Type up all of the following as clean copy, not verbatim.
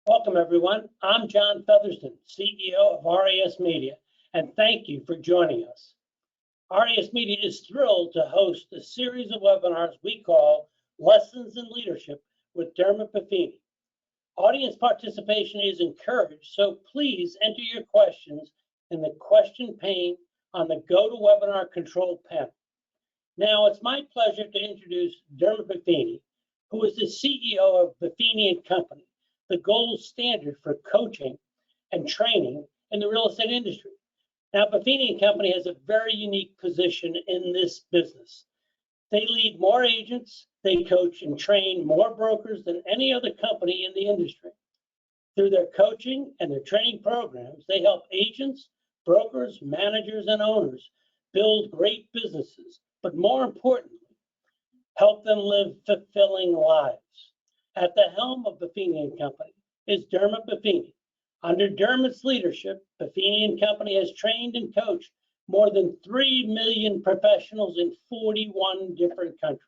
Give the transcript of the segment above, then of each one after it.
Welcome, everyone. I'm John Featherston, CEO of RISMedia, and thank you for joining us. RISMedia is thrilled to host a series of webinars we call Lessons in Leadership with Dermot Buffini. Audience participation is encouraged, so please enter your questions in the question pane on the GoToWebinar control panel. Now, it's my pleasure to introduce Dermot Buffini, who is the CEO of Buffini & Company, the gold standard for coaching and training in the real estate industry. Now, Buffini & Company has a very unique position in this business. They lead more agents, they coach and train more brokers than any other company in the industry. Through their coaching and their training programs, they help agents, brokers, managers, and owners build great businesses, but more importantly, help them live fulfilling lives. At the helm of Buffini & Company is Dermot Buffini. Under Dermot's leadership, Buffini & Company has trained and coached more than 3 million professionals in 41 different countries.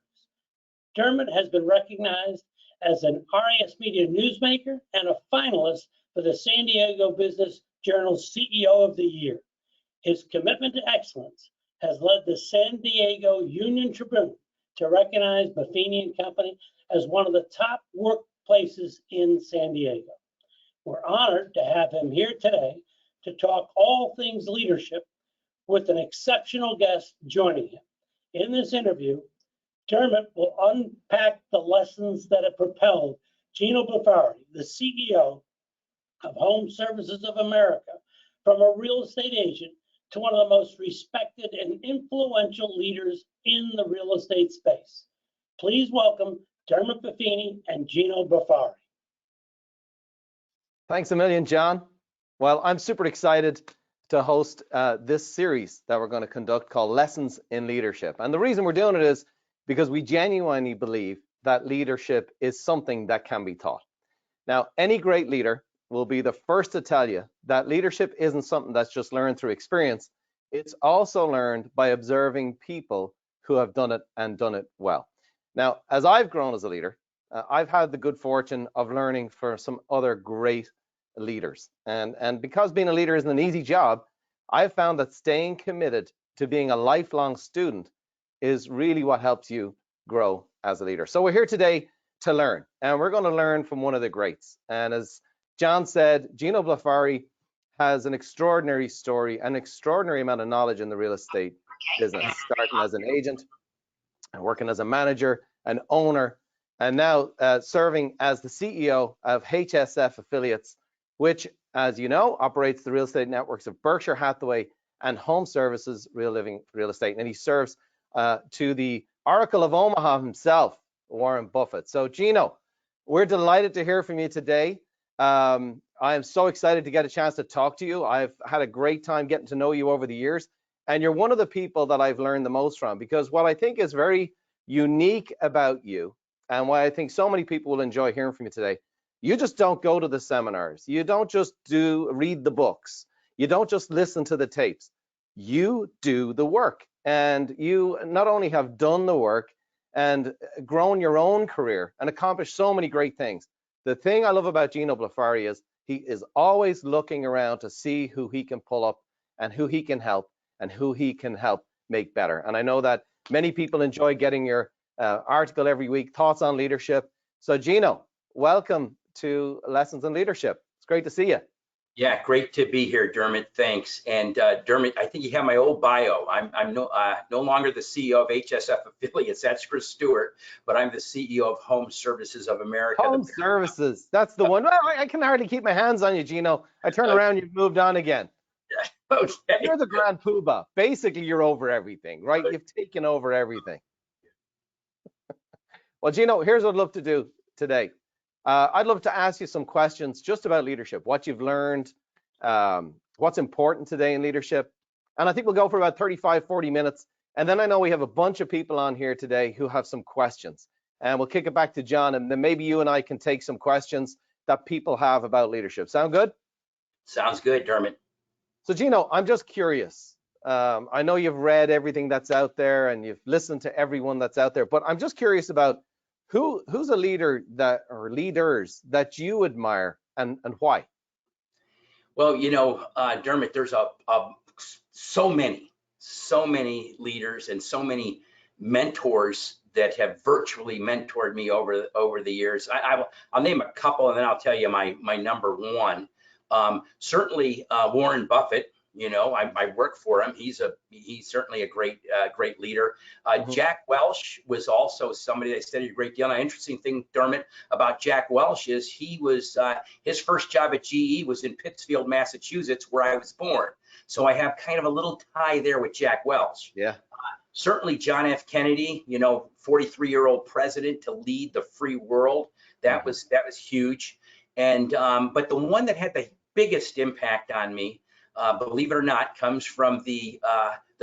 Dermot has been recognized as an RISMedia newsmaker and a finalist for the San Diego Business Journal's CEO of the Year. His commitment to excellence has led the San Diego Union Tribune to recognize Buffini & Company as one of the top workplaces in San Diego. We're honored to have him here today to talk all things leadership with an exceptional guest joining him. In this interview, Dermot will unpack the lessons that have propelled Gino Buffari, the CEO of Home Services of America, from a real estate agent to one of the most respected and influential leaders in the real estate space. Please welcome Dermot Buffini and Gino Buffari. Thanks a million, John. Well, I'm super excited to host this series that we're going to conduct called Lessons in Leadership. And the reason we're doing it is because we genuinely believe that leadership is something that can be taught. Now, any great leader will be the first to tell you that leadership isn't something that's just learned through experience. It's also learned by observing people who have done it and done it well. Now, as I've grown as a leader, I've had the good fortune of learning from some other great leaders. And because being a leader isn't an easy job, I've found that staying committed to being a lifelong student is really what helps you grow as a leader. So we're here today to learn, and we're going to learn from one of the greats. And as John said, Gino Buffari has an extraordinary story, an extraordinary amount of knowledge in the real estate business, starting as an agent and working as a manager, an owner, and now serving as the CEO of HSF Affiliates, which, as you know, operates the real estate networks of Berkshire Hathaway and Home Services Real Estate. And he serves to the Oracle of Omaha himself, Warren Buffett. So, Gino, we're delighted to hear from you today. I am so excited to get a chance to talk to you. I've had a great time getting to know you over the years, and you're one of the people that I've learned the most from, because what I think is very unique about you, and why I think so many people will enjoy hearing from you today, you just don't go to the seminars. You don't just read the books. You don't just listen to the tapes. You do the work, and you not only have done the work and grown your own career and accomplished so many great things. The thing I love about Gino Buffari is he is always looking around to see who he can pull up and who he can help and who he can help make better. And I know that many people enjoy getting your article every week, Thoughts on Leadership. So Gino, welcome to Lessons in Leadership. It's great to see you. Yeah, great to be here, Dermot. Thanks. And Dermot, I think you have my old bio. I'm no longer the CEO of HSF Affiliates. That's Chris Stewart, but I'm the CEO of Home Services of America. Home Services, that's the one. Well, I can hardly keep my hands on you, Gino. I turn around, you've moved on again. Okay. You're the grand poobah. Basically, you're over everything, right? You've taken over everything. Well, Gino, here's what I'd love to do today. I'd love to ask you some questions just about leadership, what you've learned, what's important today in leadership. And I think we'll go for about 35, 40 minutes. And then I know we have a bunch of people on here today who have some questions. And we'll kick it back to John, and then maybe you and I can take some questions that people have about leadership. Sound good? Sounds good, Dermot. So Gino, I'm just curious. I know you've read everything that's out there and you've listened to everyone that's out there, but I'm just curious about who's a leader that, or leaders that you admire and why? Well, Dermot, there's so many leaders and so many mentors that have virtually mentored me over the years. I'll name a couple and then I'll tell you my number one. Certainly Warren Buffett. I work for him. He's certainly a great leader. Jack Welch was also somebody that studied a great deal. And an interesting thing, Dermot, about Jack Welch is he was his first job at GE was in Pittsfield, Massachusetts, where I was born. So I have kind of a little tie there with Jack Welch. Yeah. Certainly John F. Kennedy, 43-year-old president to lead the free world. That was huge. And but the one that had the biggest impact on me, believe it or not, comes from the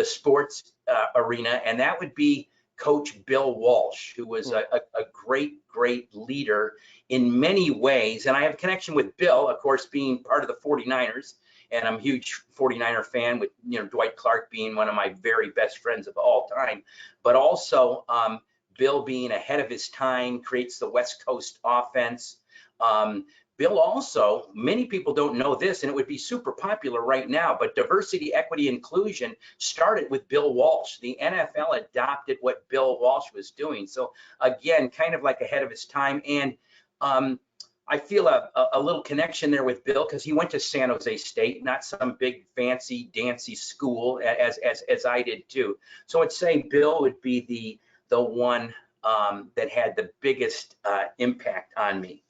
sports arena, and that would be Coach Bill Walsh, who was a great leader in many ways. And I have a connection with Bill, of course, being part of the 49ers, and I'm a huge 49er fan, with Dwight Clark being one of my very best friends of all time. But also Bill being ahead of his time, creates the West Coast offense. Bill also, many people don't know this, and it would be super popular right now, but diversity, equity, inclusion started with Bill Walsh. The NFL adopted what Bill Walsh was doing. So again, kind of like ahead of his time. And I feel a little connection there with Bill because he went to San Jose State, not some big fancy dancy school as I did too. So I'd say Bill would be the one that had the biggest impact on me.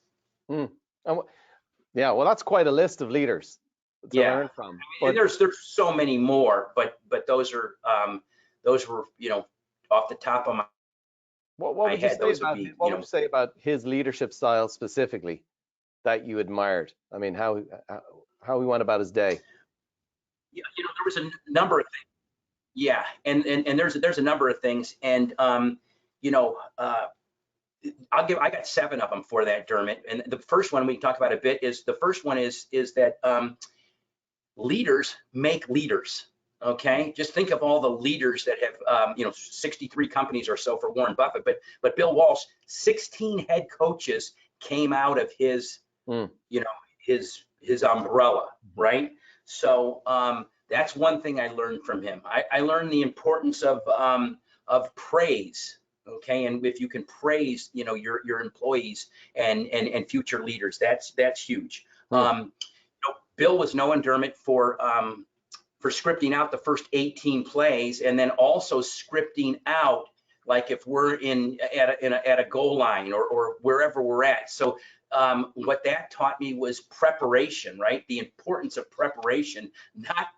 Yeah, well, that's quite a list of leaders to learn from. But there's so many more, but those were off the top of my head. What would you say about his leadership style specifically that you admired? I mean, how he went about his day. Yeah, there was a number of things. Yeah, and there's a number of things, and I got 7 of them for that, Dermot. And the first one we can talk about a bit is that leaders make leaders. Okay, just think of all the leaders that have 63 companies or so for Warren Buffett, but Bill Walsh, 16 head coaches came out of his his umbrella, right? So that's one thing I learned from him. I learned the importance of praise. Okay, and if you can praise, your employees and future leaders, that's huge. Bill was known, Dermot, for scripting out the first 18 plays, and then also scripting out, like if we're at a goal line or wherever we're at. So what that taught me was preparation, right? The importance of preparation, not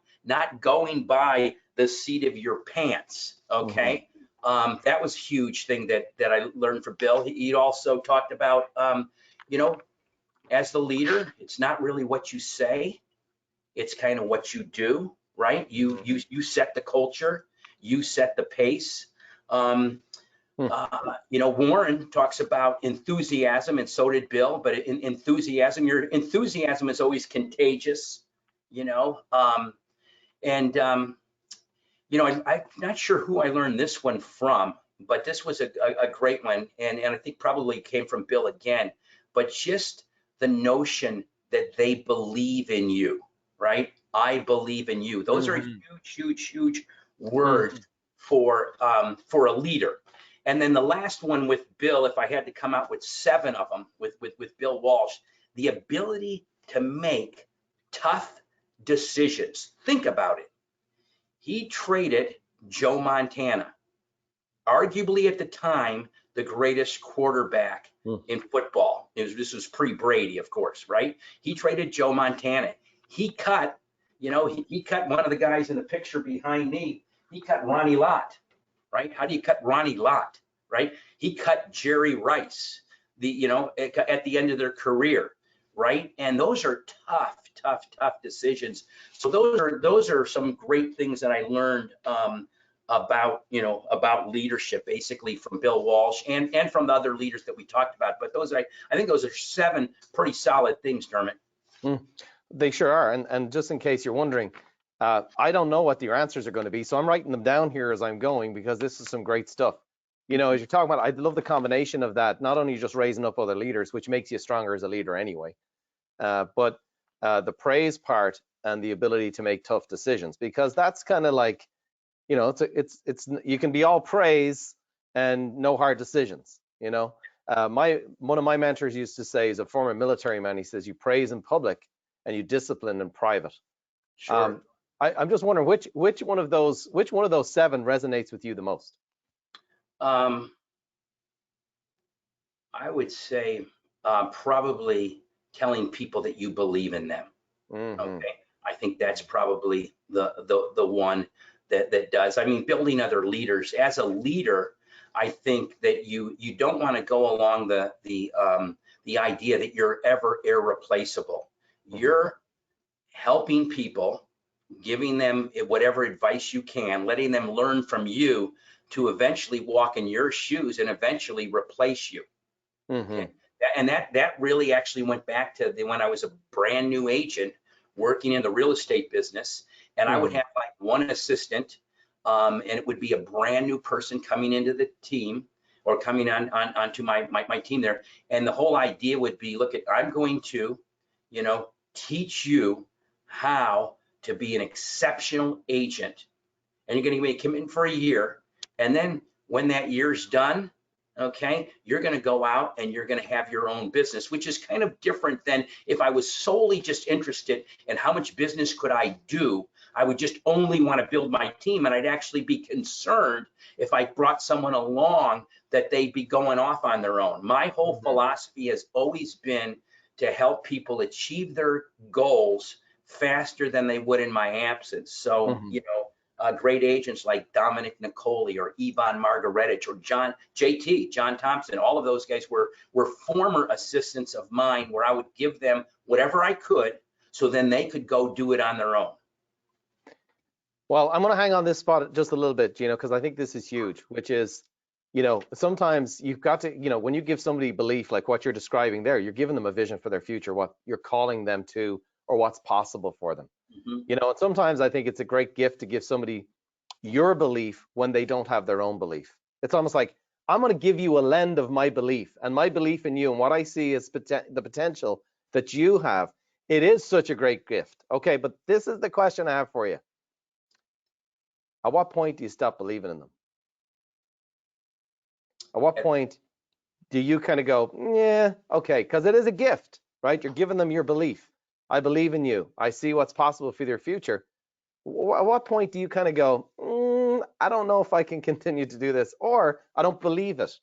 going by the seat of your pants. Okay. That was a huge thing that I learned from Bill. He also talked about, as the leader, it's not really what you say, it's kind of what you do, right? You set the culture, you set the pace. Warren talks about enthusiasm, and so did Bill, but your enthusiasm is always contagious, I'm not sure who I learned this one from, but this was a great one, and I think probably came from Bill again, but just the notion that they believe in you, right? I believe in you. Those are huge words for a leader. And then the last one with Bill, if I had to come out with 7 of them with Bill Walsh, the ability to make tough decisions. Think about it. He traded Joe Montana, arguably at the time, the greatest quarterback in football. This was pre-Brady, of course, right? He traded Joe Montana. He cut, he cut one of the guys in the picture behind me. He cut Ronnie Lott, right? How do you cut Ronnie Lott, right? He cut Jerry Rice, at the end of their career, right? And those are tough decisions. So those are some great things that I learned about leadership, basically from Bill Walsh and from the other leaders that we talked about. But I think those are 7 pretty solid things, Dermot. They sure are. And just in case you're wondering, I don't know what your answers are going to be, so I'm writing them down here as I'm going, because this is some great stuff. As you're talking about, I love the combination of that, not only just raising up other leaders, which makes you stronger as a leader anyway, but the praise part and the ability to make tough decisions, because that's kind of like, you know, it's you can be all praise and no hard decisions, you know. One of my mentors used to say, he's a former military man, he says, you praise in public and you discipline in private. Sure. I'm just wondering which one of those 7 resonates with you the most? I would say probably telling people that you believe in them. Okay, I think that's probably the one that does. I mean, building other leaders. As a leader, I think that you don't want to go along the idea that you're ever irreplaceable. You're helping people, giving them whatever advice you can, letting them learn from you to eventually walk in your shoes and eventually replace you. Okay. And that really actually went back to when I was a brand new agent working in the real estate business, and I would have like one assistant, and it would be a brand new person coming into the team or coming onto my team there. And the whole idea would be, look, I'm going to, you know, teach you how to be an exceptional agent, and you're going to make a commitment for a year. And then when that year's done, okay, you're going to go out and you're going to have your own business, which is kind of different than if I was solely just interested in how much business could I do. I would just only want to build my team, and I'd actually be concerned if I brought someone along that they'd be going off on their own. My whole philosophy has always been to help people achieve their goals faster than they would in my absence. So, you know, great agents like Dominic Nicoli or Yvonne Margaretich or John Thompson, all of those guys were former assistants of mine, where I would give them whatever I could so then they could go do it on their own. Well, I'm going to hang on this spot just a little bit, Gino, because I think this is huge, which is, you know, sometimes you've got to, you know, when you give somebody belief like what you're describing there, you're giving them a vision for their future, what you're calling them to, or what's possible for them. You know, and sometimes I think it's a great gift to give somebody your belief when they don't have their own belief. It's almost like, I'm going to give you a lend of my belief and my belief in you and what I see is the potential that you have. It is such a great gift. Okay, but this is the question I have for you. At what point do you stop believing in them? At what point do you kind of go, yeah, okay, because it is a gift, right? You're giving them your belief. I believe in you. I see what's possible for their future. At what point do you kind of go, I don't know if I can continue to do this, or I don't believe it.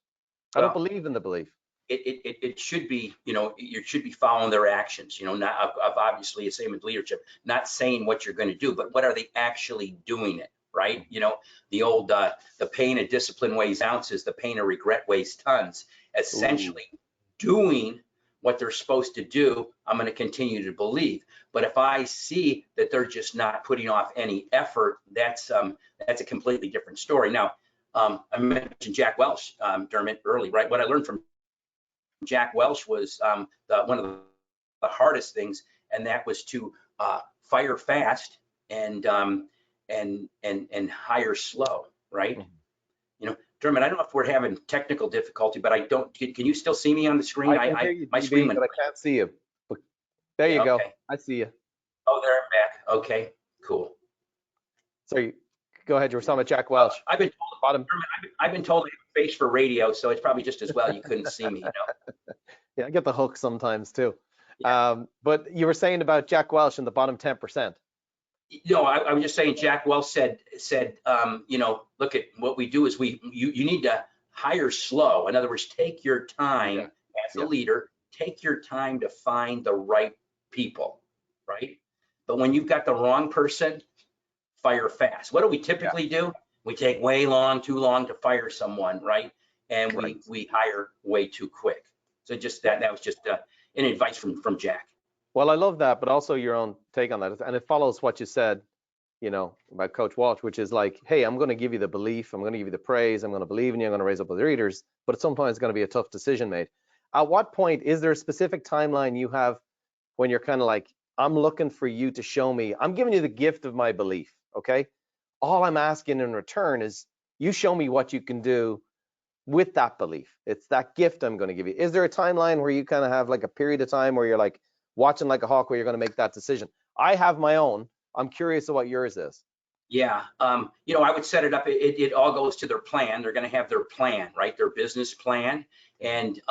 I don't believe in the belief. It should be, you know, you should be following their actions, you know, not obviously the same with leadership, not saying what you're going to do, but what are they actually doing it, right? You know, the old, the pain of discipline weighs ounces, the pain of regret weighs tons. Essentially doing what they're supposed to do, I'm going to continue to believe. But if I see that they're just not putting off any effort, that's a completely different story. Now, I mentioned Jack Welch, Dermot, early, right? What I learned from Jack Welch was one of the hardest things, and that was to fire fast and hire slow, right? You know, Dermot, I don't know if we're having technical difficulty, but I don't. Can you still see me on the screen? I can hear you, my screen went, but I can't see you. But there you go. I see you. Oh, there I'm back. Okay, cool. So go ahead. You were talking about Jack Welch. I've been told, I've been told I have a face for radio, so it's probably just as well you couldn't see me. You know? Yeah, I get the hook sometimes too. Yeah. But you were saying about Jack Welch in the bottom 10%. No, I was just saying Jack Welch said, you know, look at what we do is you need to hire slow. In other words, take your time as a leader, take your time to find the right people, right? But when you've got the wrong person, fire fast. What do we typically do? We take too long to fire someone, right? And we hire way too quick. So just that was just an advice from Jack. Well, I love that, but also your own take on that. And it follows what you said, you know, about Coach Walsh, which is like, hey, I'm going to give you the belief, I'm going to give you the praise, I'm going to believe in you, I'm going to raise up other readers, but at some point it's going to be a tough decision made. At what point, is there a specific timeline you have when you're kind of like, I'm looking for you to show me, I'm giving you the gift of my belief, okay? All I'm asking in return is you show me what you can do with that belief. It's that gift I'm going to give you. Is there a timeline where you kind of have like a period of time where you're like, watching like a hawk where you're going to make that decision. I have my own. I'm curious of what yours is. Yeah, you know, I would set it up. It all goes to their plan. They're going to have their plan, right? Their business plan, and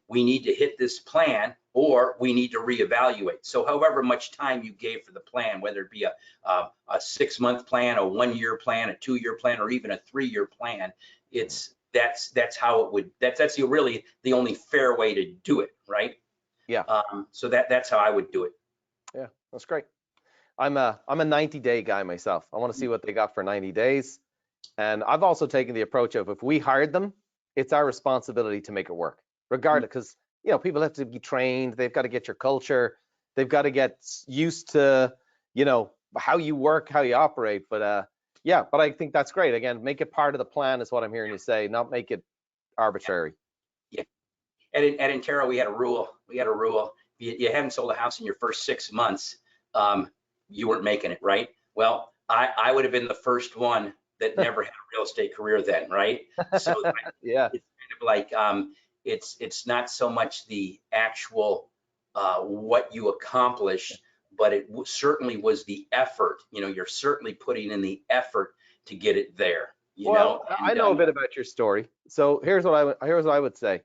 we need to hit this plan, or we need to reevaluate. So, however much time you gave for the plan, whether it be a 6-month plan, a 1-year plan, a 2-year plan, or even a 3-year plan, that's how it would. That's really the only fair way to do it, right? Yeah. So that's how I would do it. Yeah, that's great. I'm a 90-day guy myself. I want to see what they got for 90 days. And I've also taken the approach of, if we hired them, it's our responsibility to make it work, regardless, because, you know, people have to be trained. They've got to get your culture. They've got to get used to, you know, how you work, how you operate. But yeah, but I think that's great. Again, make it part of the plan is what I'm hearing you say, not make it arbitrary. Yeah. At Intero, we had a rule. If you haven't sold a house in your first 6 months, you weren't making it, right? Well, I would have been the first one that never had a real estate career then, right? So Yeah. it's kind of like it's not so much the actual what you accomplish, but it certainly was the effort. You know, you're certainly putting in the effort to get it there. You know, and, I know a bit about your story. So here's what I would say.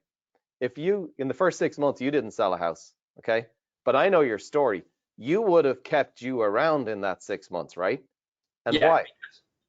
If you, in the first 6 months, you didn't sell a house, okay? But I know your story. You would have kept you around in that 6 months, right? And yeah, why?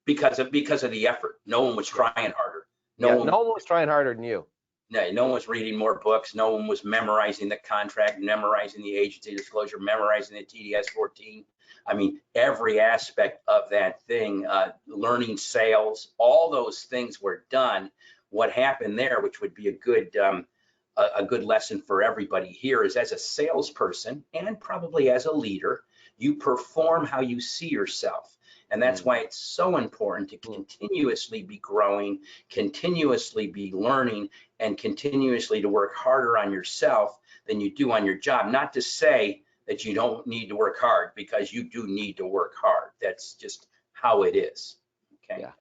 Because of the effort. No one was trying harder. No one was trying harder than you. No one was reading more books. No one was memorizing the contract, memorizing the agency disclosure, memorizing the TDS 14. I mean, every aspect of that thing, learning sales, all those things were done. What happened there, which would be a good lesson for everybody here, is as a salesperson and probably as a leader, you perform how you see yourself. And that's why it's so important to continuously be growing, continuously be learning, and continuously to work harder on yourself than you do on your job. Not to say that you don't need to work hard, because you do need to work hard. That's just how it is. Okay. Yeah.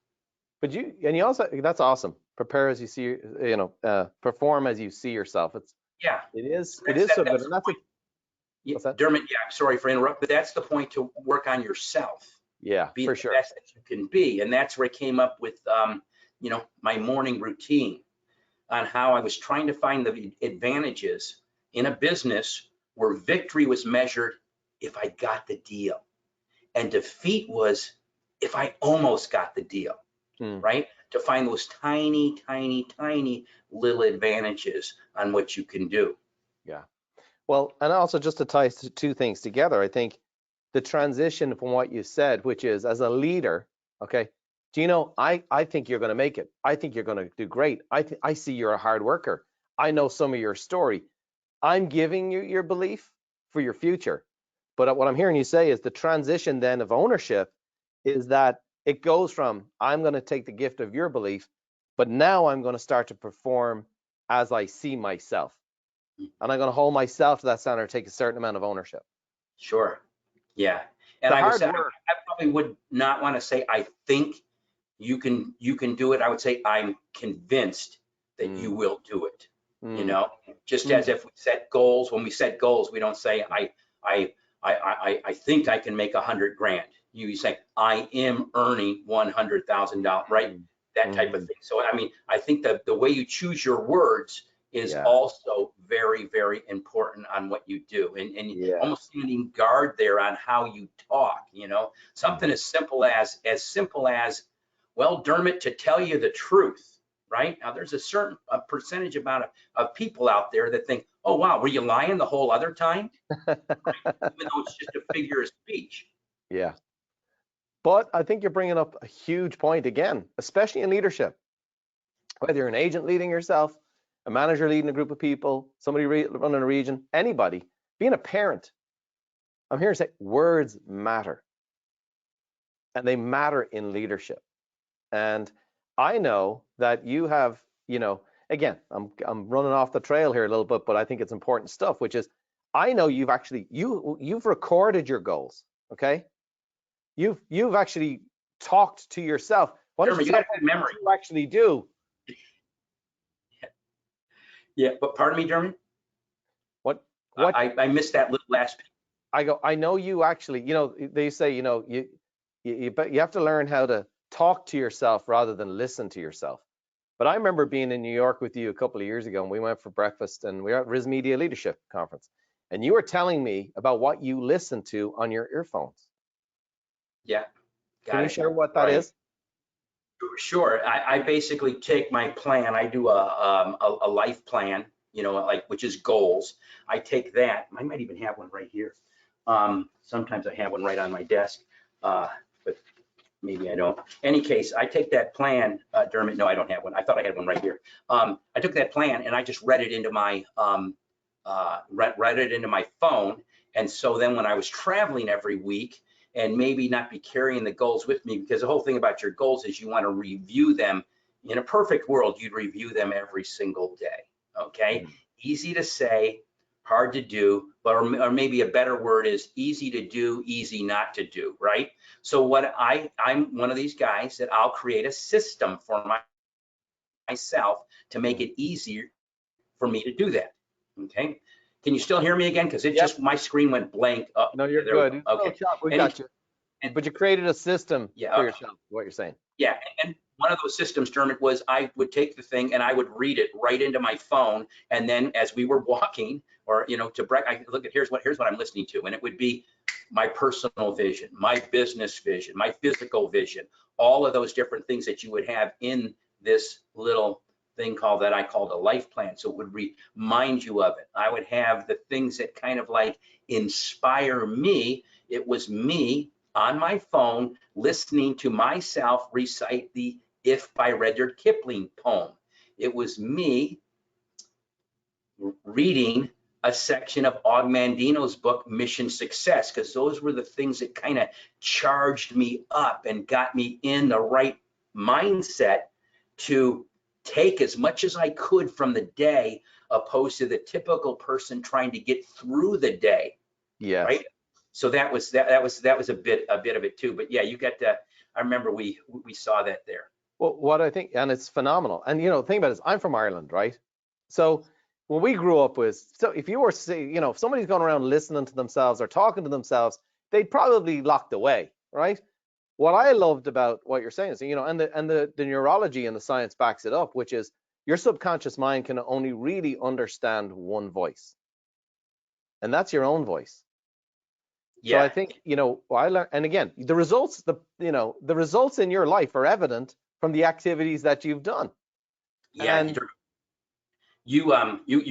But you also, that's awesome. Prepare as you see, you know, perform as you see yourself. It is so good. And that's what's that? Dermot, yeah, I'm sorry for interrupting, but that's the point, to work on yourself. Yeah, be for the sure. best that you can be. And that's where I came up with, you know, my morning routine on how I was trying to find the advantages in a business where victory was measured if I got the deal, and defeat was if I almost got the deal, right? To find those tiny, tiny, tiny little advantages on what you can do. Yeah. Well, and also just to tie two things together, I think the transition from what you said, which is as a leader, okay, Gino, I think you're going to make it. I think you're going to do great. I see you're a hard worker. I know some of your story. I'm giving you your belief for your future. But what I'm hearing you say is the transition then of ownership is that it goes from, I'm going to take the gift of your belief, but now I'm going to start to perform as I see myself. And I'm going to hold myself to that standard, take a certain amount of ownership. Sure. Yeah. And I probably would not want to say, I think you can do it. I would say, I'm convinced that you will do it. You know, just as if we set goals, when we set goals, we don't say, I think I can make $100,000. You say, I am earning $100,000, right? That type of thing. So, I mean, I think that the way you choose your words is also very, very important on what you do, and almost standing guard there on how you talk. You know, something as simple as well, Dermot, to tell you the truth, right? Now, there's a certain percentage amount of people out there that think, oh wow, were you lying the whole other time? Right? Even though it's just a figure of speech. Yeah. But I think you're bringing up a huge point again, especially in leadership. Whether you're an agent leading yourself, a manager leading a group of people, somebody running a region, anybody, being a parent, I'm here to say words matter. And they matter in leadership. And I know that you have, you know, again, I'm running off the trail here a little bit, but I think it's important stuff, which is, I know you've actually, you've recorded your goals, okay? You've actually talked to yourself. What Dermot, you got good memory. You actually do? Yeah, but pardon me, Dermot? What I missed that little last piece. I know you actually, they say, but you have to learn how to talk to yourself rather than listen to yourself. But I remember being in New York with you a couple of years ago, and we went for breakfast, and we were at RISMedia Leadership Conference, and you were telling me about what you listen to on your earphones. Yeah. Can you share what that is? Sure. I basically take my plan. I do a life plan, which is goals. I take that. I might even have one right here. Sometimes I have one right on my desk, but maybe I don't. Any case, I take that plan, Dermot. No, I don't have one. I thought I had one right here. I took that plan and I just read it into my phone. And so then when I was traveling every week, and maybe not be carrying the goals with me, because the whole thing about your goals is you want to review them. In a perfect world, you'd review them every single day. Okay. Mm-hmm. Easy to say, hard to do, but or maybe a better word is easy to do, easy not to do, right? So what I'm one of these guys that I'll create a system for myself to make it easier for me to do that. Okay. Can you still hear me again? Because just my screen went blank. Oh, no, you're good. Okay. We got you. But you created a system for yourself, what you're saying. Yeah, and one of those systems, Dermot, was I would take the thing and I would read it right into my phone, and then as we were walking, or to break, I look at here's what I'm listening to, and it would be my personal vision, my business vision, my physical vision, all of those different things that you would have in this little thing I called a life plan. So it would remind you of it. I would have the things that kind of like inspire me. It was me on my phone listening to myself recite the If by Rudyard Kipling poem. It was me reading a section of Og Mandino's book, Mission Success, because those were the things that kind of charged me up and got me in the right mindset to take as much as I could from the day, opposed to the typical person trying to get through the day. Yeah. Right. So that was a bit of it too. But yeah, you got to. I remember we saw that there. Well, what I think, and it's phenomenal. And the thing about it is, I'm from Ireland, right? So when we grew up so if you were, if somebody's going around listening to themselves or talking to themselves, they'd probably locked away, right? What I loved about what you're saying is, and the neurology and the science backs it up, which is your subconscious mind can only really understand one voice, and that's your own voice. Yeah. So I think, I learned, and again, the results in your life are evident from the activities that you've done. Yeah. And you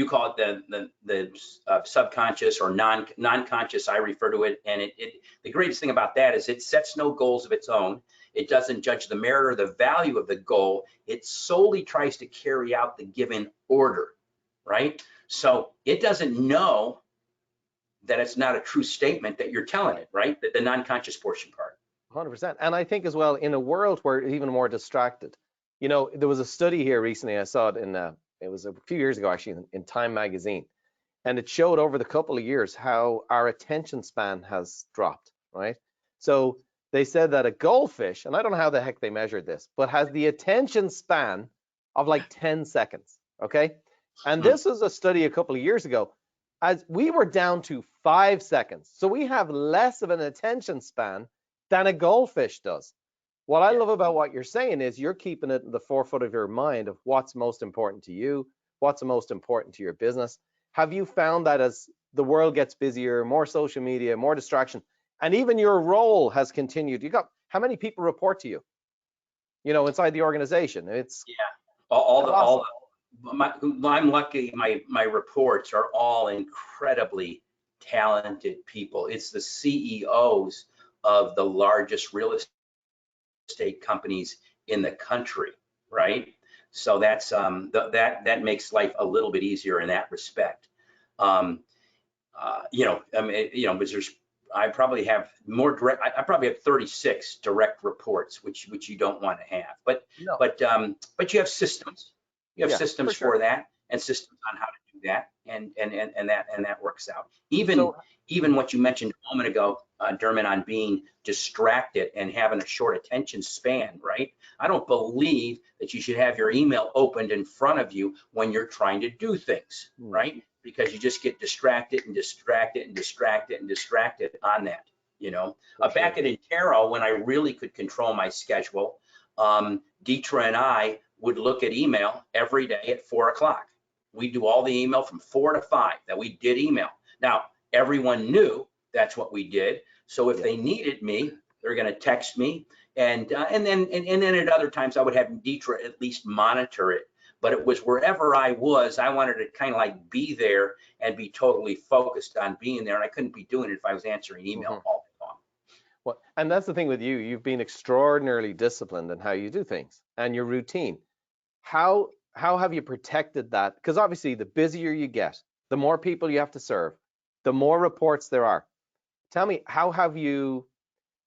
call it the subconscious or non-conscious, I refer to it. And the greatest thing about that is it sets no goals of its own. It doesn't judge the merit or the value of the goal. It solely tries to carry out the given order, right? So it doesn't know that it's not a true statement that you're telling it, right? The non-conscious portion part. 100%. And I think as well, in a world where it's even more distracted, there was a study here recently, I saw it it was a few years ago, actually, in Time magazine. And it showed over the couple of years how our attention span has dropped, right? So they said that a goldfish, and I don't know how the heck they measured this, but has the attention span of like 10 seconds, okay? And this was a study a couple of years ago. As we were down to 5 seconds. So we have less of an attention span than a goldfish does. What I love about what you're saying is you're keeping it in the forefront of your mind of what's most important to you, what's most important to your business. Have you found that as the world gets busier, more social media, more distraction, and even your role has continued? How many people report to you, inside the organization? It's I'm lucky. My reports are all incredibly talented people. It's the CEOs of the largest real estate companies in the country, right? So that's that makes life a little bit easier in that respect. I probably have more direct. I probably have 36 direct reports, which you don't want to have. But you have systems. You have systems for that, and systems on how to do that, and that works out. Even what you mentioned a moment ago, Dermot, on being distracted and having a short attention span, right? I don't believe that you should have your email opened in front of you when you're trying to do things, right? because you just get distracted and distracted and distracted and distracted on that, you know. Back at Intero, when I really could control my schedule, Deetra and I would look at email every day at 4 o'clock. We do all the email from 4 to 5 that we did email. Now, everyone knew that's what we did. So if they needed me, they're going to text me. And then at other times I would have Deetra at least monitor it. But it was wherever I was, I wanted to kind of like be there and be totally focused on being there. And I couldn't be doing it if I was answering email all day long. Well, and that's the thing with you. You've been extraordinarily disciplined in how you do things and your routine. How have you protected that? Because obviously the busier you get, the more people you have to serve, the more reports there are. Tell me, how have you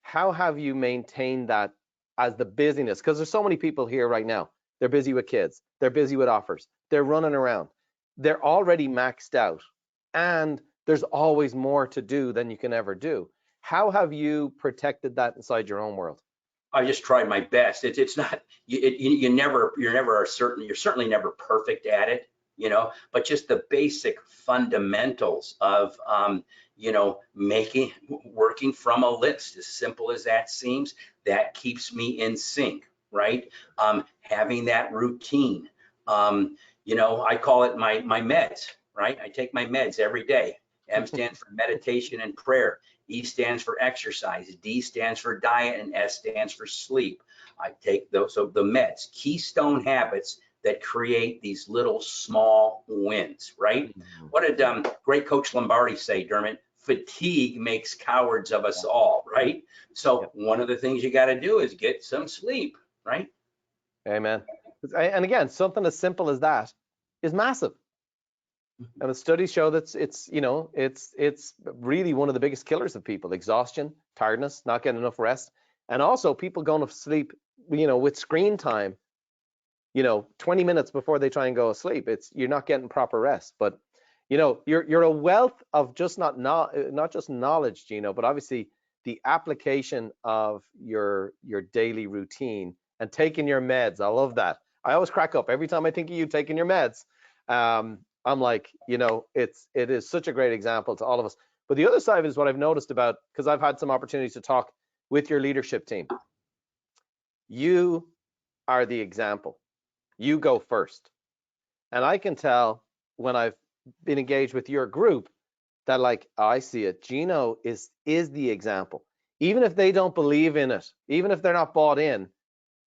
maintained that as the busyness? Because there's so many people here right now. They're busy with kids. They're busy with offers. They're running around. They're already maxed out. And there's always more to do than you can ever do. How have you protected that inside your own world? I just tried my best. It's not, you're never certain, you're certainly never perfect at it, you know, but just the basic fundamentals of, you know, working from a list, as simple as that seems, that keeps me in sync, right? Having that routine, you know, I call it my meds, right? I take my meds every day. M stands for meditation and prayer. E stands for exercise. D stands for diet, and S stands for sleep. I take those, so the meds, keystone habits that create these little small wins, right? What did great coach Lombardi say, Dermot? Fatigue makes cowards of us all, right? So one of the things you got to do is get some sleep, right? Amen. And again, something as simple as that is massive. And the studies show that it's you know, it's really one of the biggest killers of people: exhaustion, tiredness, not getting enough rest, and also people going to sleep, you know, with screen time, you know, 20 minutes before they try and go to sleep. You're not getting proper rest. But you know, you're a wealth of just not just knowledge, Gino, but obviously the application of your daily routine and taking your meds. I love that. I always crack up every time I think of you taking your meds. I'm like, you know, it is such a great example to all of us. But the other side is what I've noticed about, because I've had some opportunities to talk with your leadership team. You are the example. You go first. And I can tell when I've been engaged with your group that, like, I see it. Gino is the example. Even if they don't believe in it, even if they're not bought in,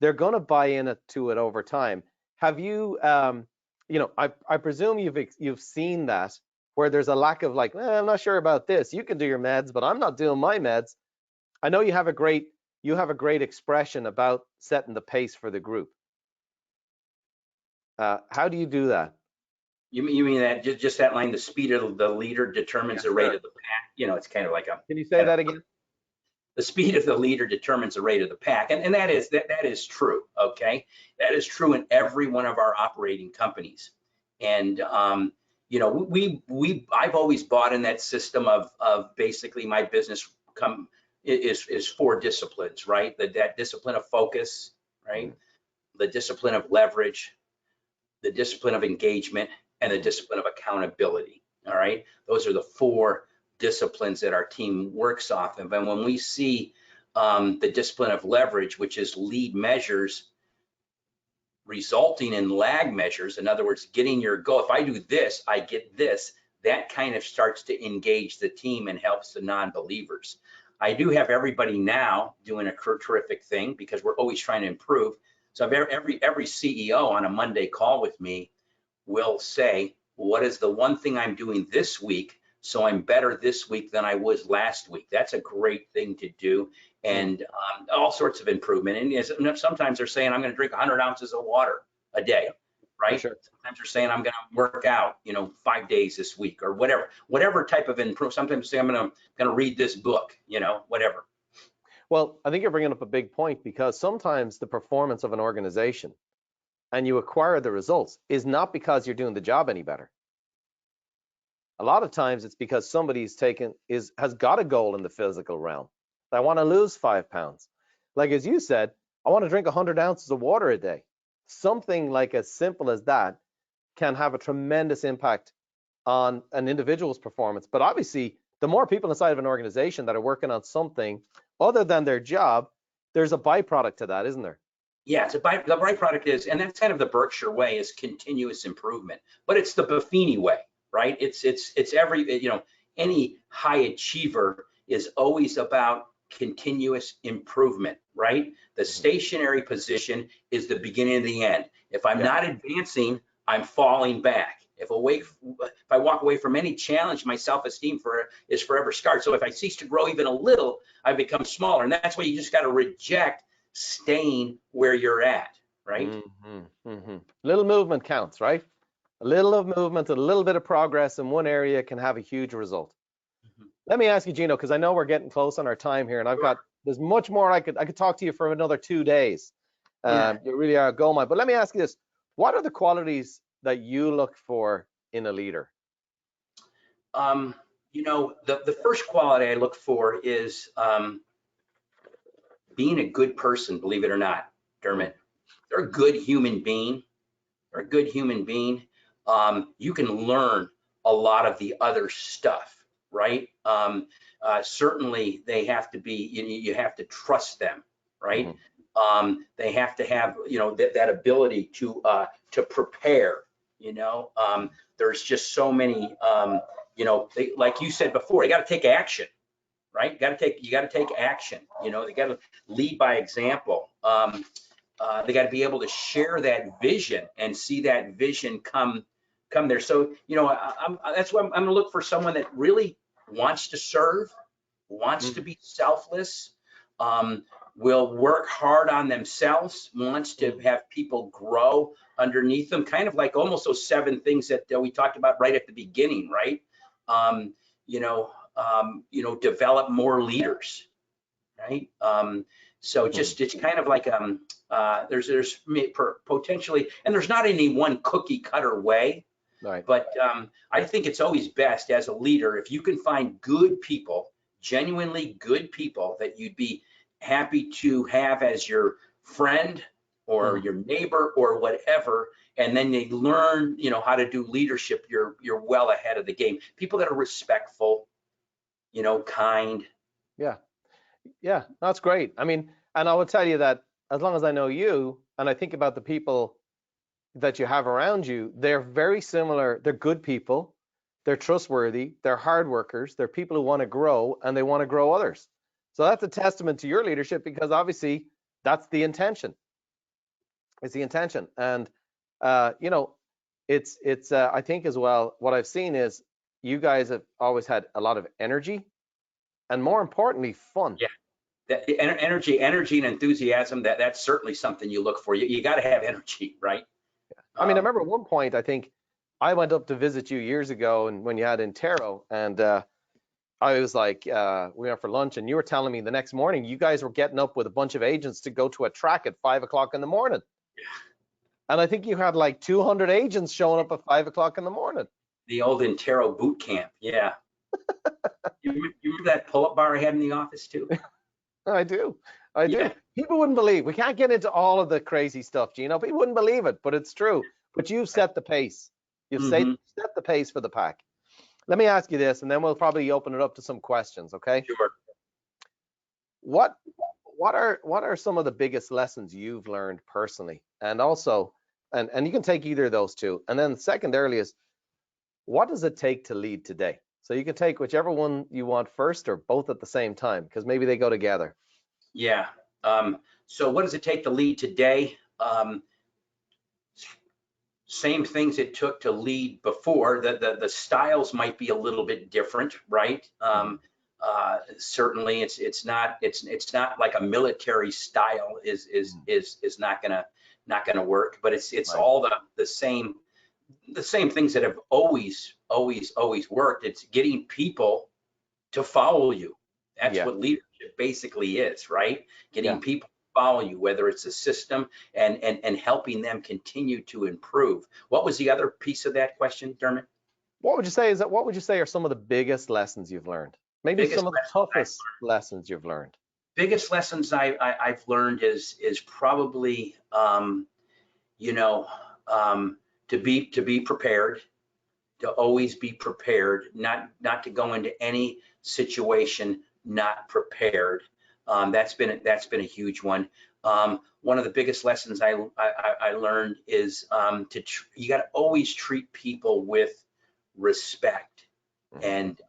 they're going to buy to it over time. Have you, you know, I presume you've seen that, where there's a lack of like, I'm not sure about this. You can do your meds, but I'm not doing my meds. I know you have a great expression about setting the pace for the group. How do you do that? You mean that just that line, the speed of the leader determines the rate of the pack? You know, it's kind of like a. Can you say that again? The speed of the leader determines the rate of the pack, and that is true. Okay, that is true in every one of our operating companies. And you know, I've always bought in that system of basically my business is 4 disciplines, right? That discipline of focus, right? The discipline of leverage, the discipline of engagement, and the discipline of accountability. All right, those are the 4 disciplines that our team works off of. And when we see the discipline of leverage, which is lead measures resulting in lag measures, in other words, getting your goal, if I do this, I get this, that kind of starts to engage the team and helps the non-believers. I do have everybody now doing a terrific thing, because we're always trying to improve. So every CEO on a Monday call with me will say, what is the one thing I'm doing this week so I'm better this week than I was last week? That's a great thing to do, and all sorts of improvement. And sometimes they're saying, I'm going to drink 100 ounces of water a day, right? Sure. Sometimes they're saying, I'm going to work out, you know, 5 days this week, or whatever type of improvement. Sometimes they say, I'm going to read this book, you know, whatever. Well, I think you're bringing up a big point, because sometimes the performance of an organization, and you acquire the results, is not because you're doing the job any better. A lot of times it's because somebody's has got a goal in the physical realm. I want to lose 5 pounds. Like, as you said, I want to drink 100 ounces of water a day. Something like as simple as that can have a tremendous impact on an individual's performance, but obviously the more people inside of an organization that are working on something other than their job, there's a byproduct to that, isn't there? Yeah, the byproduct is, and that's kind of the Berkshire way, is continuous improvement. But it's the Buffini way, right? It's every, any high achiever is always about continuous improvement, right? The stationary position is the beginning of the end. If I'm not advancing, I'm falling back. If I walk away from any challenge, my self-esteem is forever scarred. So if I cease to grow even a little, I become smaller. And that's why you just got to reject staying where you're at, right? Little movement counts, right? A little of movement, a little bit of progress in one area can have a huge result. Let me ask you, Gino, because I know we're getting close on our time here, and there's much more I could talk to you for another 2 days. You really are a gold mine. But let me ask you this: what are the qualities that you look for in a leader? The first quality I look for is being a good person, believe it or not, Dermot. They're a good human being. They're a good human being. You can learn a lot of the other stuff, right? Certainly they have to be, you have to trust them, right? They have to have, that ability to prepare, there's just so many, like you said before, you got to take action, right? You got to take action. They got to lead by example. They got to be able to share that vision and see that vision come there. So, that's why I'm going to look for someone that really wants to serve, wants to be selfless, will work hard on themselves, wants to have people grow underneath them, kind of like almost those 7 things that we talked about right at the beginning, right? Develop more leaders, right? So it's kind of like there's potentially, and there's not any one cookie cutter way, right? But I think it's always best as a leader if you can find good people, genuinely good people that you'd be happy to have as your friend or your neighbor or whatever, and then they learn, how to do leadership. You're well ahead of the game. People that are respectful, kind. Yeah, that's great. I mean, and I will tell you that as long as I know you and I think about the people that you have around you, they're very similar. They're good people. They're trustworthy. They're hard workers. They're people who want to grow and they want to grow others. So that's a testament to your leadership, because obviously that's the intention. It's the intention. And, it's I think as well, what I've seen is you guys have always had a lot of energy and, more importantly, fun. Yeah. That energy and enthusiasm, that's certainly something you look for. You got to have energy, right? I mean, I remember at one point, I think I went up to visit you years ago, and when you had Intero, and I was like, we went for lunch, and you were telling me the next morning you guys were getting up with a bunch of agents to go to a track at 5 o'clock in the morning. Yeah. And I think you had like 200 agents showing up at 5 o'clock in the morning. The old Intero boot camp, yeah. You remember that pull-up bar I had in the office too? I do. People wouldn't believe. We can't get into all of the crazy stuff, Gino. People wouldn't believe it, but it's true. But you've set the pace. You've set the pace for the pack. Let me ask you this, and then we'll probably open it up to some questions, okay? Sure. What are some of the biggest lessons you've learned personally? And also, and you can take either of those two. And then secondarily is, what does it take to lead today? So you can take whichever one you want first, or both at the same time, because maybe they go together. Yeah. So what does it take to lead today? Same things it took to lead before. The styles might be a little bit different, right? Certainly, it's not like a military style is not gonna work. But it's right. All the same things that have always worked. It's getting people to follow you. That's what leadership basically is, right? Getting people to follow you, whether it's a system and helping them continue to improve. What was the other piece of that question, Dermot? What would you say are some of the biggest lessons you've learned? Maybe some of the toughest lessons you've learned. Biggest lessons I've learned is probably to be prepared, to always be prepared, not to go into any situation not prepared. That's been a huge one. One of the biggest lessons I learned is you got to always treat people with respect. And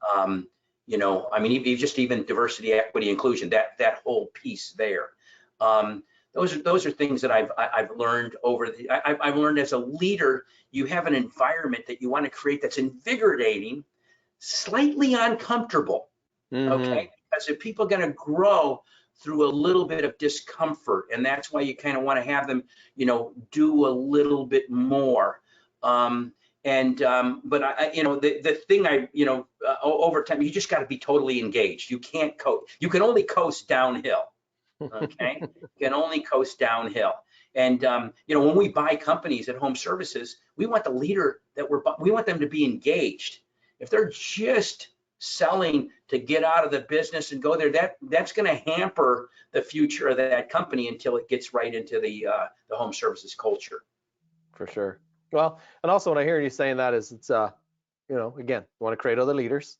you know, I mean, even diversity, equity, inclusion, that whole piece there. Those are things that I've learned I've learned as a leader. You have an environment that you want to create that's invigorating, slightly uncomfortable. Okay, because if people are going to grow through a little bit of discomfort, and that's why you kind of want to have them, you know, do a little bit more. But you know, the thing over time, you just got to be totally engaged. You can't coast. You can only coast downhill. Okay, you can only coast downhill. And you know, when we buy companies at Home Services, we want the leader we want them to be engaged. If they're just selling to get out of the business and go there, that's going to hamper the future of that company until it gets right into the Home Services culture. For sure. Well, and also when I hear you saying that is it's you know, again, you want to create other leaders.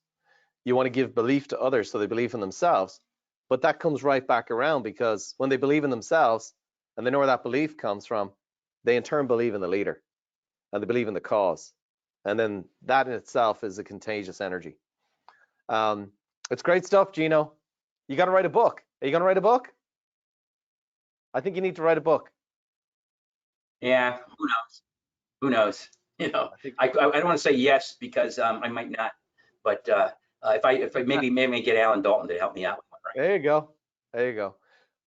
You want to give belief to others so they believe in themselves. But that comes right back around, because when they believe in themselves and they know where that belief comes from, they in turn believe in the leader and they believe in the cause. And then that in itself is a contagious energy. It's great stuff, Gino. You got to write a book. Are you going to write a book? I think you need to write a book. Yeah, who knows? Who knows? You know, I don't want to say yes because I might not. But if I maybe get Alan Dalton to help me out with one, right? There you go. There you go.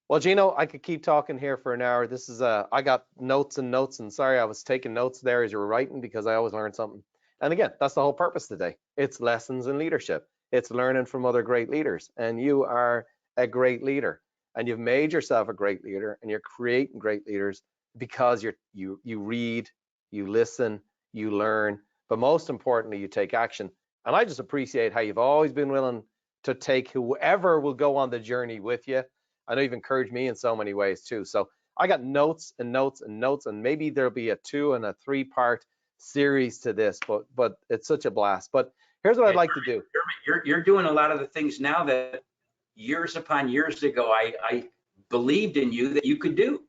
Well, Gino, I could keep talking here for an hour. This is I got notes and notes, and sorry, I was taking notes there as you were writing because I always learn something. And again, that's the whole purpose today. It's lessons in leadership. It's learning from other great leaders, and you are a great leader, and you've made yourself a great leader, and you're creating great leaders because you read, you listen, you learn, but most importantly, you take action. And I just appreciate how you've always been willing to take whoever will go on the journey with you. I know you've encouraged me in so many ways too. So I got notes and notes and notes, and maybe there'll be a 2 and a 3-part series to this, but it's such a blast. But here's what I'd like to do. You're doing a lot of the things now that years upon years ago I believed in you that you could do.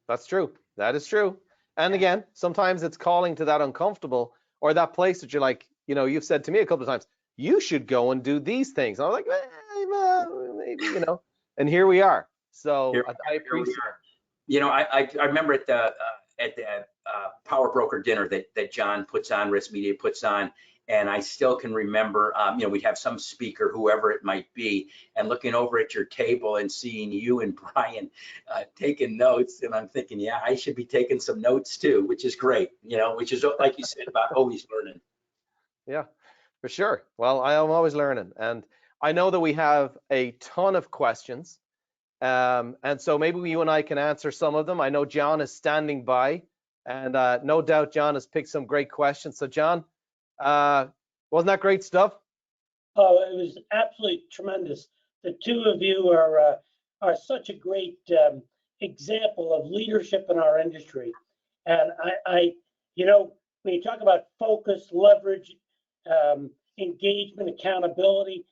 That's true. That is true. And again, sometimes it's calling to that uncomfortable or that place that you're like, you know, you've said to me a couple of times, you should go and do these things. And I'm like, maybe, you know, and here we are. So I appreciate it. You know, I remember at the Power Broker dinner that John puts on, RISMedia puts on, and I still can remember, you know, we'd have some speaker, whoever it might be, and looking over at your table and seeing you and Brian taking notes, and I'm thinking, yeah, I should be taking some notes too, which is great, you know, which is like you said about always learning. Yeah, for sure. Well, I am always learning, and I know that we have a ton of questions, and so maybe you and I can answer some of them. I know John is standing by, and no doubt John has picked some great questions. So John, wasn't that great stuff? Oh, it was absolutely tremendous. The two of you are such a great example of leadership in our industry. And you know, when you talk about focus, leverage, engagement, accountability,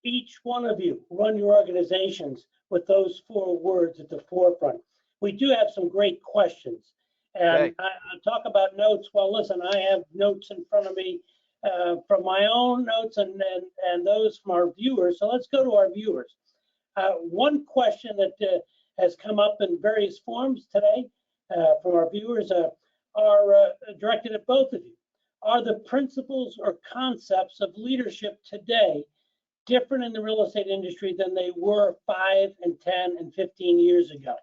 each one of you run your organizations with those 4 words at the forefront. We do have some great questions. And Okay. I talk about notes. Well, listen, I have notes in front of me from my own notes and those from our viewers. So let's go to our viewers. One question that has come up in various forms today from our viewers are directed at both of you. Are the principles or concepts of leadership today different in the real estate industry than they were 5 and 10 and 15 years ago?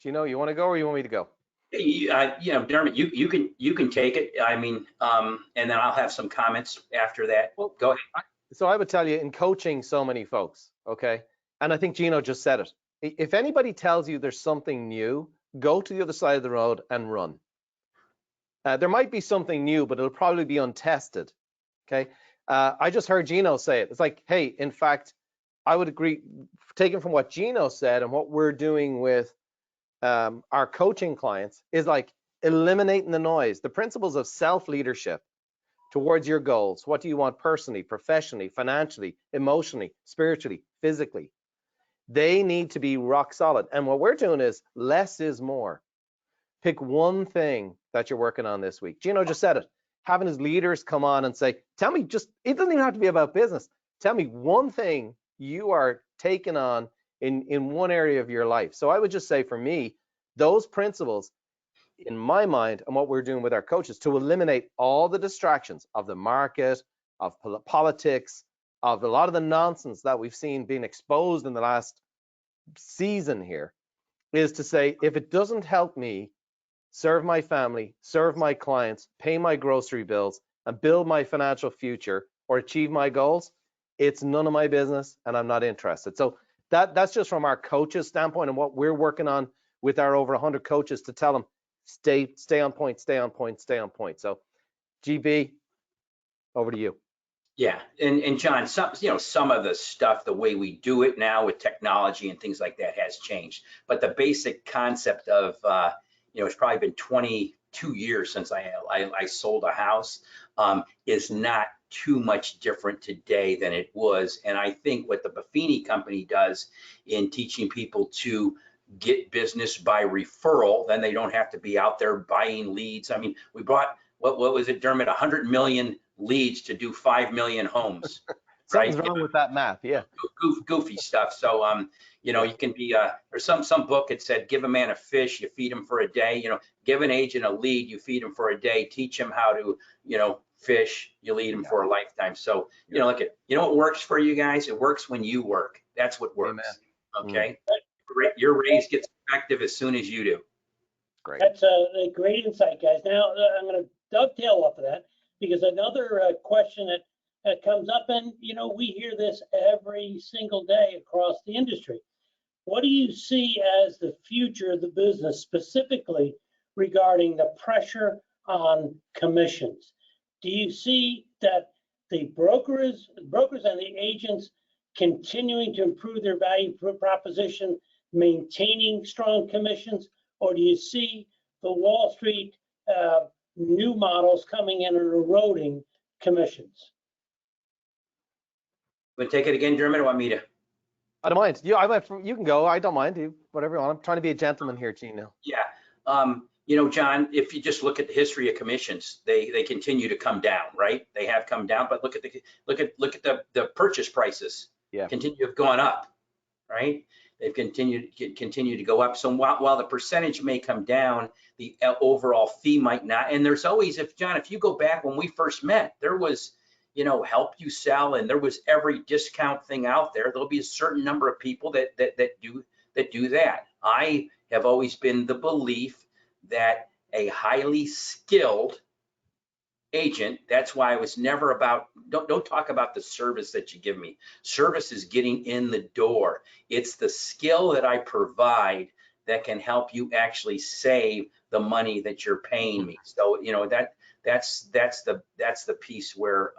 Gino, you want to go or you want me to go? You know, Dermot, you can take it. I mean, and then I'll have some comments after that. Well, go ahead. So I would tell you, in coaching so many folks, okay, and I think Gino just said it. If anybody tells you there's something new, go to the other side of the road and run. There might be something new, but it'll probably be untested. Okay. I just heard Gino say it. It's like, hey, in fact, I would agree, taken from what Gino said and what we're doing with our coaching clients, is like, eliminating the noise, the principles of self-leadership towards your goals. What do you want personally, professionally, financially, emotionally, spiritually, physically? They need to be rock solid. And what we're doing is less is more. Pick one thing that you're working on this week. Gino just said it. Having his leaders come on and say, tell me, just, it doesn't even have to be about business. Tell me one thing you are taking on in one area of your life. So I would just say, for me, those principles in my mind and what we're doing with our coaches to eliminate all the distractions of the market, of politics, of a lot of the nonsense that we've seen being exposed in the last season here, is to say, if it doesn't help me serve my family, serve my clients, pay my grocery bills, and build my financial future or achieve my goals, it's none of my business and I'm not interested. So that's just from our coaches' standpoint and what we're working on with our over 100 coaches to tell them, stay on point, stay on point, stay on point. So GB, over to you. Yeah, and John, some of the stuff, the way we do it now with technology and things like that has changed. But the basic concept of, it's probably been 22 years since I sold a house, is not too much different today than it was. And I think what the Buffini company does in teaching people to get business by referral, then they don't have to be out there buying leads. I mean, we brought, what was it, Dermot, 100 million leads to do 5 million homes. Something's right? wrong with that math, yeah. Goofy stuff. So, you can be, there's some book that said, give a man a fish, you feed him for a day. Give an agent a lead, you feed him for a day. Teach him how to, fish, you lead him for a lifetime. So, look at, what works for you guys? It works when you work. That's what works. Amen. Okay. Your raise gets effective as soon as you do. Great. That's a great insight, guys. Now I'm going to dovetail off of that, because another question that comes up, and we hear this every single day across the industry. What do you see as the future of the business, specifically regarding the pressure on commissions? Do you see that the brokers and the agents continuing to improve their value proposition, maintaining strong commissions, or do you see the Wall Street new models coming in and eroding commissions? Want to take it again, Dermot, or want me to? I don't mind. You can go. I don't mind. Whatever you want. I'm trying to be a gentleman here, Gino. Yeah. John, if you just look at the history of commissions, they continue to come down, right? They have come down, but look at the purchase prices. Yeah. Continue to have gone up, right? They've continued to go up. So while the percentage may come down, the overall fee might not. And there's always, if you go back when we first met, there was, help you sell, and there was every discount thing out there. There'll be a certain number of people that do that. I have always been the belief that a highly skilled agent, that's why I was never about, don't talk about the service that you give me. Service is getting in the door. It's the skill that I provide that can help you actually save the money that you're paying me. So, that's the piece where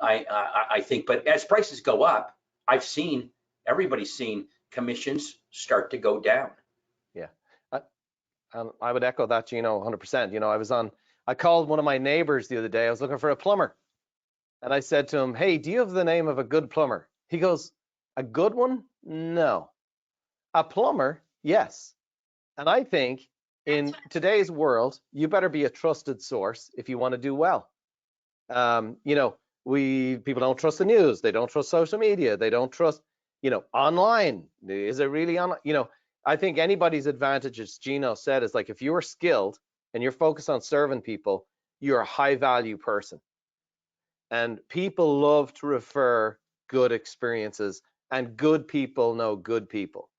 I think, but as prices go up, everybody's seen commissions start to go down. Yeah. I would echo that, Gino, 100%. I called one of my neighbors the other day. I was looking for a plumber. And I said to him, hey, do you have the name of a good plumber? He goes, a good one? No. A plumber? Yes. And I think in today's world, you better be a trusted source if you want to do well. People don't trust the news. They don't trust social media. They don't trust, online. Is it really online? I think anybody's advantage, as Gino said, is like, if you are skilled and you're focused on serving people, you're a high value person. And people love to refer good experiences, and good people know good people.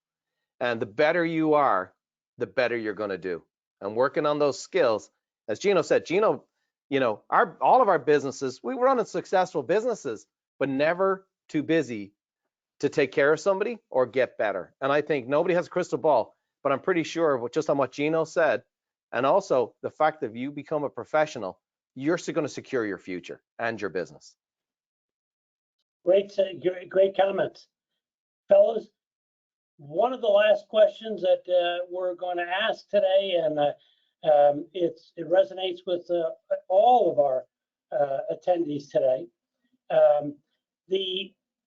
And the better you are, the better you're going to do. And working on those skills, as Gino said, all of our businesses, we run in successful businesses, but never too busy to take care of somebody or get better. And I think nobody has a crystal ball, but I'm pretty sure just on what Gino said, and also the fact that if you become a professional, you're going to secure your future and your business. Great comments. Fellas, one of the last questions that we're going to ask today, and It resonates with all of our attendees today.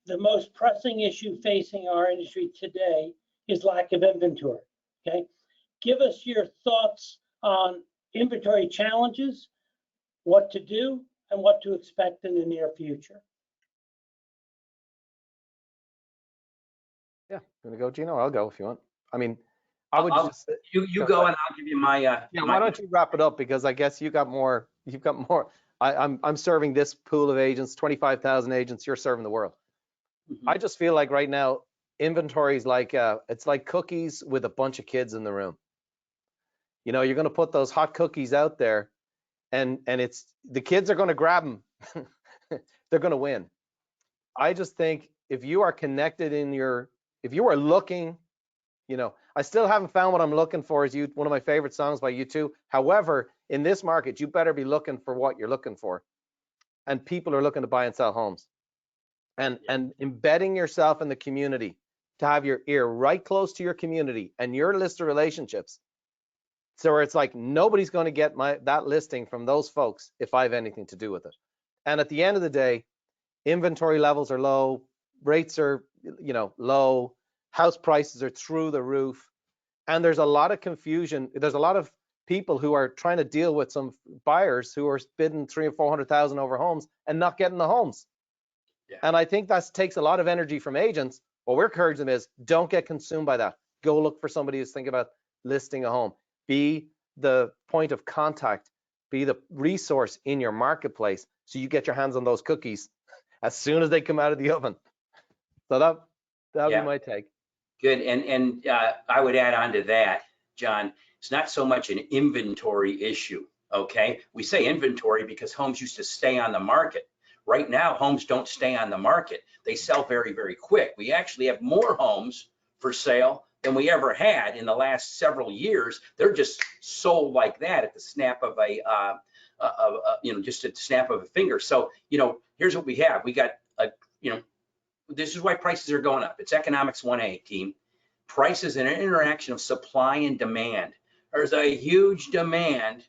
The most pressing issue facing our industry today is lack of inventory. Okay, give us your thoughts on inventory challenges, what to do, and what to expect in the near future. Yeah, you want to go, Gino? I'll go if you want. I mean, I would just you go and I'll give you my yeah. Why don't you wrap it up, because I guess you got more. You've got more. I'm serving this pool of agents, 25,000 agents. You're serving the world. I just feel like right now inventory is like it's like cookies with a bunch of kids in the room. You know, you're going to put those hot cookies out there, and it's the kids are going to grab them. They're going to win. I just think if you are connected if you are looking, you know, I still haven't found what I'm looking for. Is one of my favorite songs by U2. However, in this market, you better be looking for what you're looking for, and people are looking to buy and sell homes. And embedding yourself in the community, to have your ear right close to your community and your list of relationships, so where it's like nobody's going to get that listing from those folks if I have anything to do with it. And at the end of the day, inventory levels are low, rates are low, house prices are through the roof, and there's a lot of confusion. There's a lot of people who are trying to deal with some buyers who are bidding 300,000 or 400,000 over homes and not getting the homes. Yeah. And I think that takes a lot of energy from agents. What we're encouraging them is, don't get consumed by that. Go look for somebody who's thinking about listing a home. Be the point of contact. Be the resource in your marketplace, so you get your hands on those cookies as soon as they come out of the oven. So that would be my take. Good. And I would add on to that, John, it's not so much an inventory issue. Okay, we say inventory because homes used to stay on the market. Right now, homes don't stay on the market. They sell very, very quick. We actually have more homes for sale than we ever had in the last several years. They're just sold like that at the snap of just a snap of a finger. So, here's what we have. We got this is why prices are going up. It's economics 1A, team. Price is an interaction of supply and demand. There's a huge demand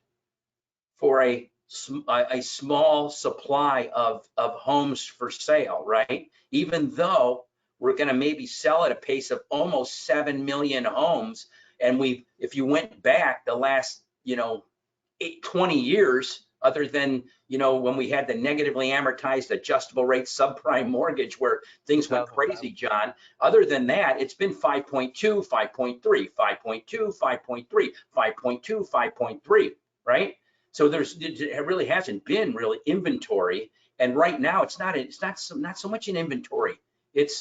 for a small supply of homes for sale, right? Even though we're going to maybe sell at a pace of almost 7 million homes, and if you went back the last 20 years, other than when we had the negatively amortized adjustable rate subprime mortgage where things went crazy, John, other than that, it's been 5.2, 5.3, 5.2, 5.3, 5.2, 5.3, right? So it really hasn't been really inventory, and right now it's not so much an inventory. It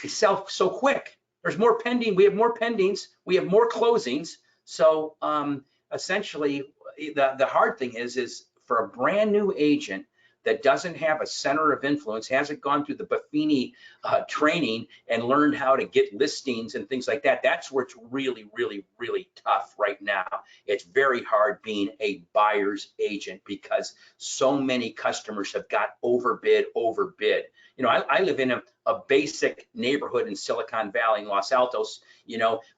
sells so quick. There's more pending. We have more pendings. We have more closings. So essentially, the hard thing is for a brand new agent that doesn't have a center of influence, hasn't gone through the Buffini training and learned how to get listings and things like that. That's where it's really, really, really tough right now. It's very hard being a buyer's agent because so many customers have got overbid. I live in a basic neighborhood in Silicon Valley in Los Altos.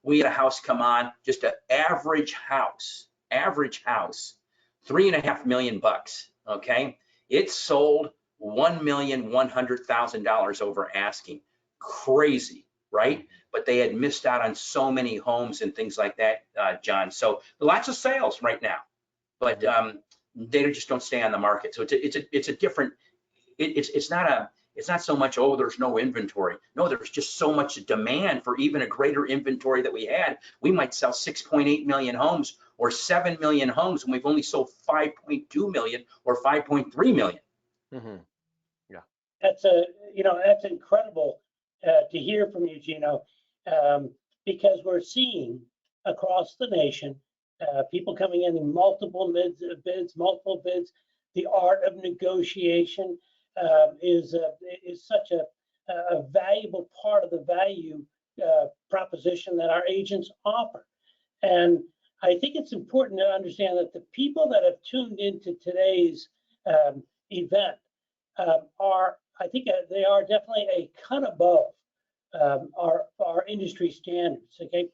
We had a house come on, just an average house, $3.5 million, okay? It sold $1,100,000 over asking. Crazy, right? But they had missed out on so many homes and things like that, John. So lots of sales right now, but they just don't stay on the market. So it's a different. It's not so much, oh, there's no inventory. No, there's just so much demand for even a greater inventory that we had. We might sell 6.8 million homes or 7 million homes, and we've only sold 5.2 million or 5.3 million. Mm-hmm. Yeah, that's incredible to hear from you, Gino, because we're seeing across the nation people coming in multiple bids. The art of negotiation is such a valuable part of the value proposition that our agents offer. And I think it's important to understand that the people that have tuned into today's event they are definitely a cut above our industry standards. Okay,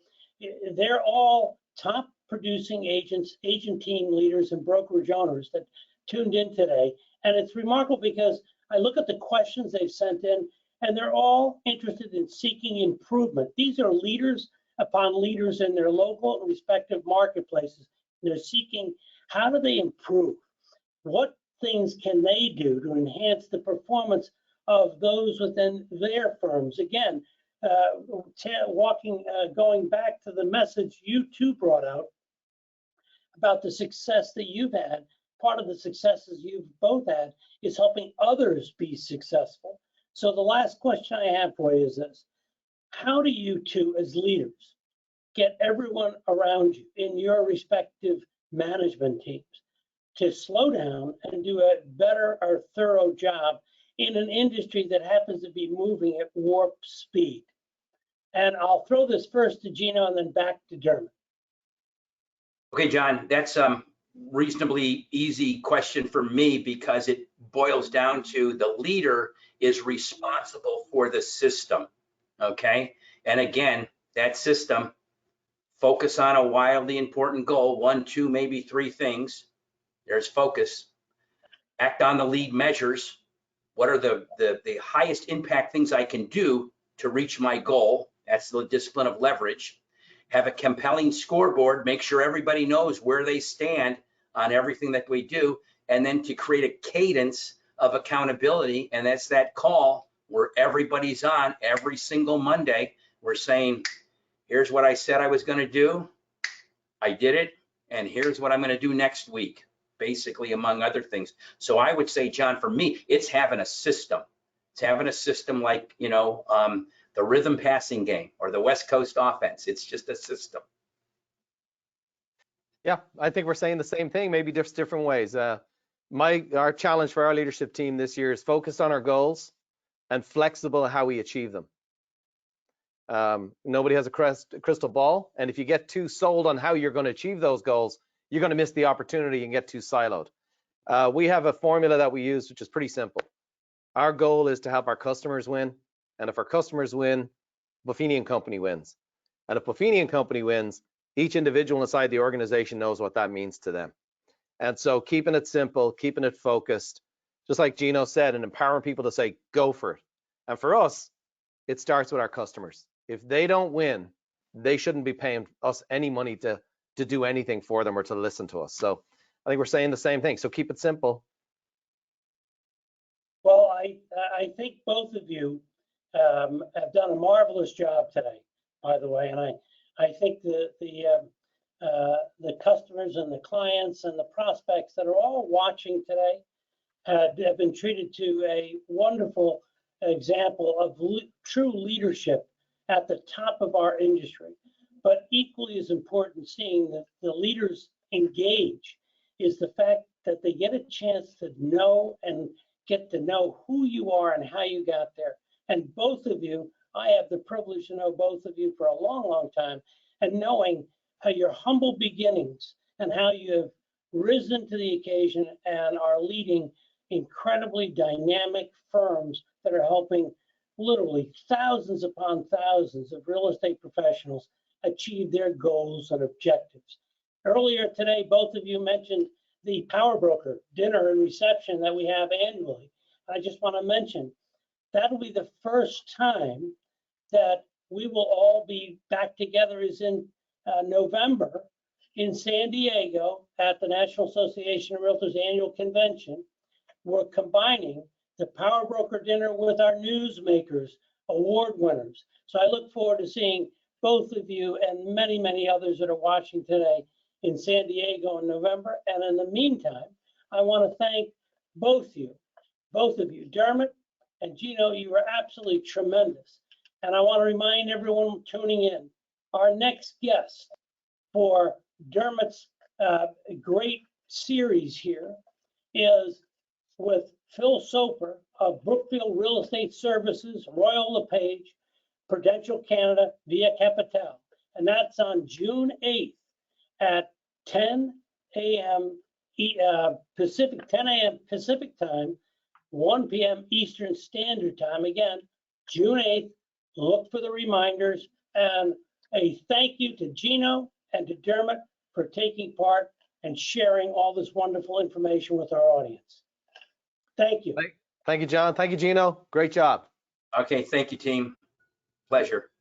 they're all top producing agents, agent team leaders, and brokerage owners that tuned in today. And it's remarkable because I look at the questions they've sent in, and they're all interested in seeking improvement. These are leaders upon leaders in their local and respective marketplaces. They're seeking, how do they improve? What things can they do to enhance the performance of those within their firms? Again, going back to the message you two brought out about the success that you've had. Part of the successes you've both had is helping others be successful. So the last question I have for you is this: how do you two as leaders get everyone around you in your respective management teams to slow down and do a better or thorough job in an industry that happens to be moving at warp speed? And I'll throw this first to Gino and then back to Dermot. Okay, John, that's a reasonably easy question for me because it boils down to the leader is responsible for the system, okay? And again, that system, focus on a wildly important goal, 1, 2, maybe 3 things. There's focus. Act on the lead measures. What are the highest impact things I can do to reach my goal? That's the discipline of leverage. Have a compelling scoreboard, make sure everybody knows where they stand on everything that we do, and then to create a cadence of accountability, and that's that call where everybody's on every single Monday. We're saying, here's what I said I was going to do. I did it, and here's what I'm going to do next week, basically, among other things. So I would say, John, for me, it's having a system. It's having a system like, you know, the rhythm passing game or the West Coast offense. It's just a system. Yeah, I think we're saying the same thing, maybe just different ways. Our challenge for our leadership team this year is focused on our goals and flexible how we achieve them. Nobody has a crystal ball, and if you get too sold on how you're going to achieve those goals, you're going to miss the opportunity and get too siloed. We have a formula that we use, which is pretty simple. Our goal is to help our customers win, and if our customers win, Buffini & Company wins. And if Buffini & Company wins, each individual inside the organization knows what that means to them. And so keeping it simple, keeping it focused, just like Gino said, and empowering people to say, go for it. And for us, it starts with our customers. If they don't win, they shouldn't be paying us any money to do anything for them or to listen to us. So I think we're saying the same thing. So keep it simple. Well, I think both of you have done a marvelous job today, by the way, and I think the customers and the clients and the prospects that are all watching today have been treated to a wonderful example of true leadership at the top of our industry. But equally as important, seeing that the leaders engage is the fact that they get a chance to know and get to know who you are and how you got there. And both of you, I have the privilege to know both of you for a long, long time, and knowing how your humble beginnings and how you have risen to the occasion and are leading incredibly dynamic firms that are helping literally thousands upon thousands of real estate professionals achieve their goals and objectives. Earlier today, both of you mentioned the Power Broker dinner and reception that we have annually. I just want to mention that'll be the first time that we will all be back together is in November in San Diego at the National Association of Realtors annual convention. We're combining the Power Broker dinner with our newsmakers, award winners. So I look forward to seeing both of you and many, many others that are watching today in San Diego in November. And in the meantime, I want to thank both of you, Dermot and Gino. You were absolutely tremendous. And I want to remind everyone tuning in, our next guest for Dermot's great series here is with Phil Soper of Brookfield Real Estate Services, Royal LePage, Prudential Canada, Via Capital. And that's on June 8th at 10 a.m. Pacific, 10 a.m. Pacific time, 1 p.m. Eastern Standard Time. Again, June 8th, look for the reminders. And a thank you to Gino and to Dermot for taking part and sharing all this wonderful information with our audience. Thank you. Thank you, John. Thank you, Gino. Great job. Okay, thank you, team. Pleasure.